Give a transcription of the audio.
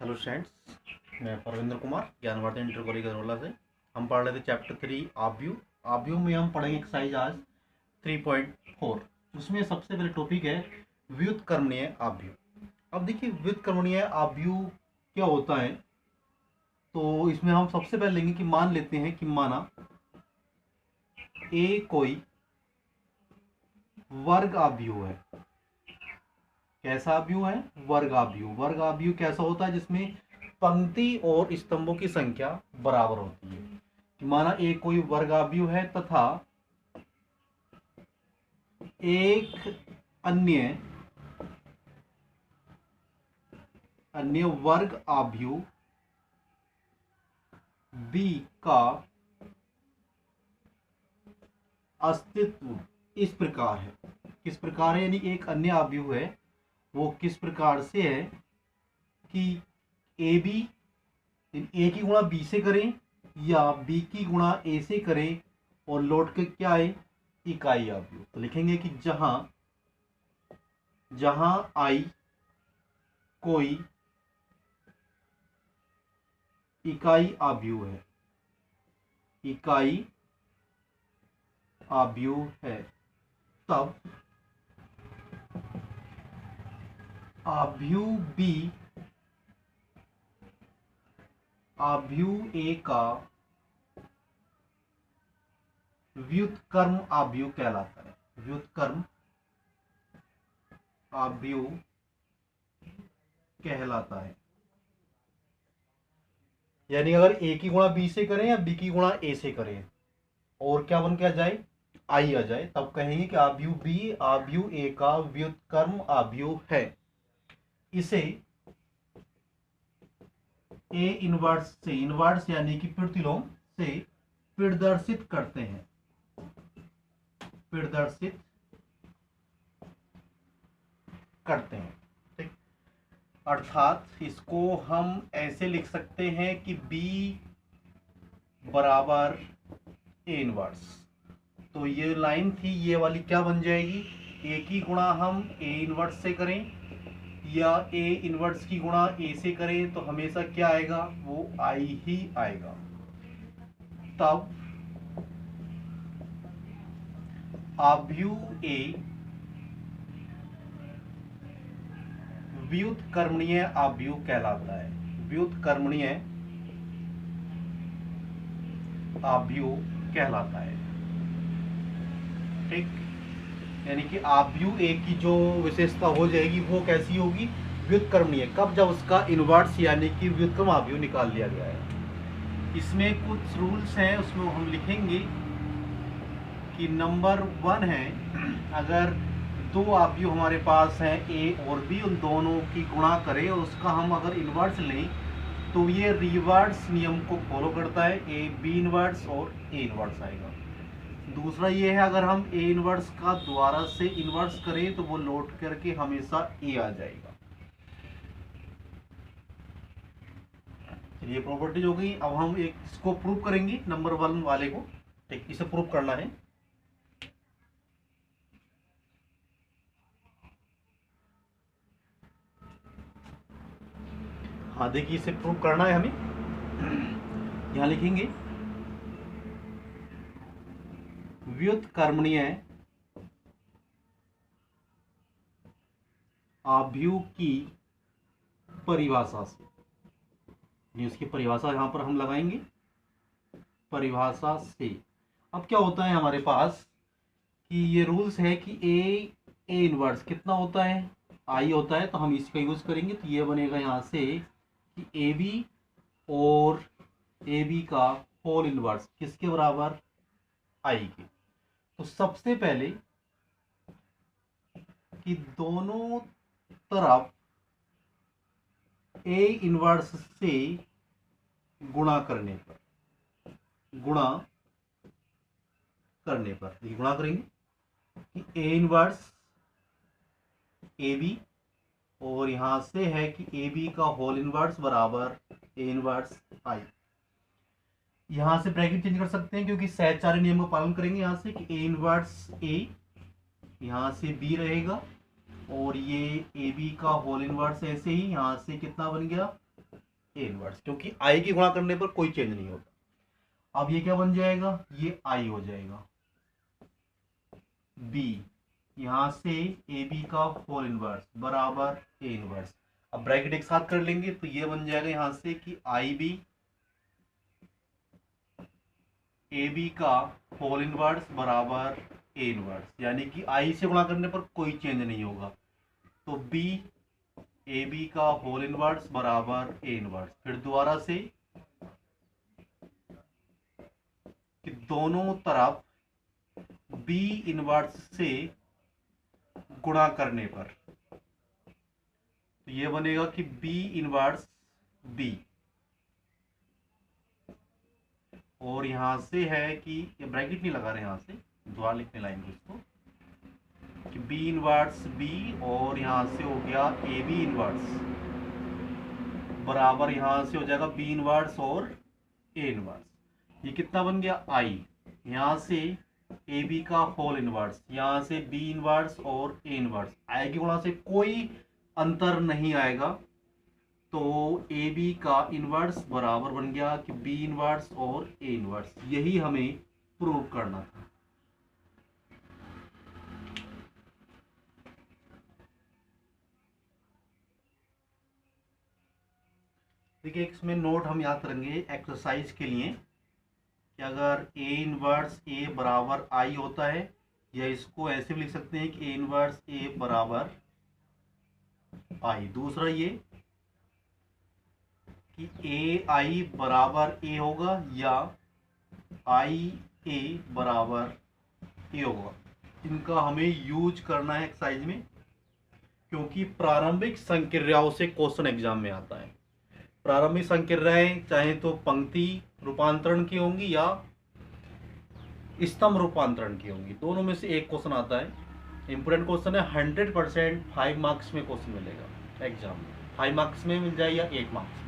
Hello students, मैं परविंद्र कुमार ज्ञानवर्धन inter college Gajrola से। हम पढ़ रहे थे चैप्टर 3 आव्यूह। आव्यूह में हम पढ़ेंगे एक्सरसाइज आज 3.4। उसमें सबसे पहले टॉपिक है व्युत्क्रमणीय आव्यूह। अब देखिए व्युत्क्रमणीय आव्यूह क्या होता है। तो इसमें हम सबसे पहले लेंगे कि मान लेते हैं कि माना ए कोई वर्ग आव्यूह है। कैसा आव्यूह है? वर्गाव्यूह। वर्गाव्यूह कैसा होता है? जिसमें पंक्ति और स्तंभों की संख्या बराबर होती है। माना एक कोई वर्गाव्यूह है तथा एक अन्य वर्ग आव्यूह बी का अस्तित्व इस प्रकार है। किस प्रकार है? यानी एक अन्य आव्यूह है, वो किस प्रकार से है कि ए बी ए की गुणा बी से करें या बी की गुणा ए से करें और लौट के क्या है? इकाई आव्यूह। तो लिखेंगे कि जहां आई कोई इकाई आव्यूह है, इकाई आव्यूह है, तब आव्यूह बी आव्यूह ए का व्युत्क्रम आव्यूह कहलाता है। व्युत्क्रम आव्यूह कहलाता है। यानी अगर ए की गुणा बी से करें या बी की गुणा ए से करें और क्या बन के आ जाए? आई आ जाए, तब कहेंगे कि आव्यूह बी आव्यूह ए का व्युत्क्रम आव्यूह है। इसे ए इनवर्स से, इनवर्स यानी कि प्रतिलोम से प्रदर्शित करते हैं। प्रदर्शित करते हैं, ठीक। अर्थात इसको हम ऐसे लिख सकते हैं कि B बराबर ए इनवर्स। तो ये लाइन थी, ये वाली क्या बन जाएगी? ए की गुणा हम ए इनवर्स से करें या ए इनवर्स की गुणा ए से करें तो हमेशा क्या आएगा? वो आई ही आएगा। तब आव्यूह ए व्युत्क्रमणीय आव्यूह कहलाता है। व्युत्क्रमणीय आव्यूह कहलाता है, ठीक। यानी कि आव्यूह ए की जो विशेषता हो जाएगी वो कैसी होगी? व्युत्क्रमणीय। कब? जब उसका इनवर्स यानी कि व्युत्क्रम आव्यूह निकाल लिया गया है। इसमें कुछ रूल्स हैं, उसमें हम लिखेंगे कि नंबर 1 है, अगर दो आव्यूह हमारे पास हैं ए और बी, उन दोनों की गुणा करें और उसका हम अगर इनवर्स लें तो ये रिवर्स नियम को फॉलो करता है। ए बी इनवर्स और ए इनवर्स आएगा। दूसरा ये है, अगर हम ए इनवर्स का दोबारा से इनवर्स करें तो वो लौट करके हमेशा ए आ जाएगा। ये प्रॉपर्टीज हो गई। अब हम एक इसको प्रूव करेंगे, नंबर 1 वाले को, ठीक। इसे प्रूव करना है। हाँ देखिए, इसे प्रूव करना है हमें। यहां लिखेंगे व्युत्क्रमणीय आव्यूह की परिभाषा से। ये उसकी परिभाषा यहां पर हम लगाएंगे, परिभाषा से। अब क्या होता है हमारे पास कि ये रूल्स है कि ए इनवर्स कितना होता है? आई होता है, तो हम इसका यूज करेंगे। तो ये बनेगा यहां से कि ए बी और ए बी का होल इनवर्स किसके बराबर? आई के। तो सबसे पहले कि दोनों तरफ ए इनवर्स से गुणा करने पर गुणा करेंगे कि ए इनवर्स ए बी और यहां से है कि ए बी का होल इनवर्स बराबर ए इनवर्स आई। यहां से ब्रैकेट चेंज कर सकते हैं क्योंकि सहचारी नियम का पालन करेंगे। यहां से कि ए इनवर्स ए, यहां से बी रहेगा और ये ए बी का होल इनवर्स ऐसे ही यहां से कितना बन गया? ए इनवर्स, क्योंकि आई की गुणा करने पर कोई चेंज नहीं होता। अब ये क्या बन जाएगा, ये आई हो जाएगा, बी यहां से ए बी का होल इनवर्स बराबर ए इनवर्स। अब ब्रैकेट एक साथ कर लेंगे तो ये बन जाएगा यहां से कि आई बी ए बी का होल इनवर्स बराबर ए इनवर्स, यानी कि आई से गुणा करने पर कोई चेंज नहीं होगा। तो बी ए बी का होल इनवर्स बराबर ए इनवर्स। फिर दोबारा से कि दोनों तरफ बी इनवर्स से गुणा करने पर तो ये बनेगा कि बी इनवर्स बी, और यहां से है कि ये ब्रैकेट नहीं लगा रहे, यहां से द्वारा लिखने लाइन को इसको कि बी इनवर्स बी, और यहां से हो गया ए बी इनवर्स बराबर यहां से हो जाएगा बी इनवर्स और ए इनवर्स। ये कितना बन गया, आई, यहां से ए बी का होल इनवर्स, यहां से बी इनवर्स और ए इनवर्स। आई की गुणा से कोई अंतर नहीं आएगा, तो ए बी का इनवर्स बराबर बन गया कि बी इनवर्स और ए इनवर्स। यही हमें प्रूव करना था। देखिए इसमें नोट हम याद करेंगे एक्सरसाइज के लिए कि अगर ए इनवर्स ए बराबर आई होता है, या इसको ऐसे भी लिख सकते हैं कि ए इनवर्स ए बराबर आई। दूसरा ये कि ए आई बराबर ए होगा या आई ए बराबर ए होगा। इनका हमें यूज करना है एक्सरसाइज में, क्योंकि प्रारंभिक संक्रियाओं से क्वेश्चन एग्जाम में आता है। प्रारंभिक संक्रियाएं चाहे तो पंक्ति रूपांतरण की होंगी या स्तंभ रूपांतरण की होंगी, दोनों में से एक क्वेश्चन आता है। इंपोर्टेंट क्वेश्चन है, 100% 5 मार्क्स में क्वेश्चन मिलेगा एग्जाम में। 5 मार्क्स में मिल जाए या 8 मार्क्स।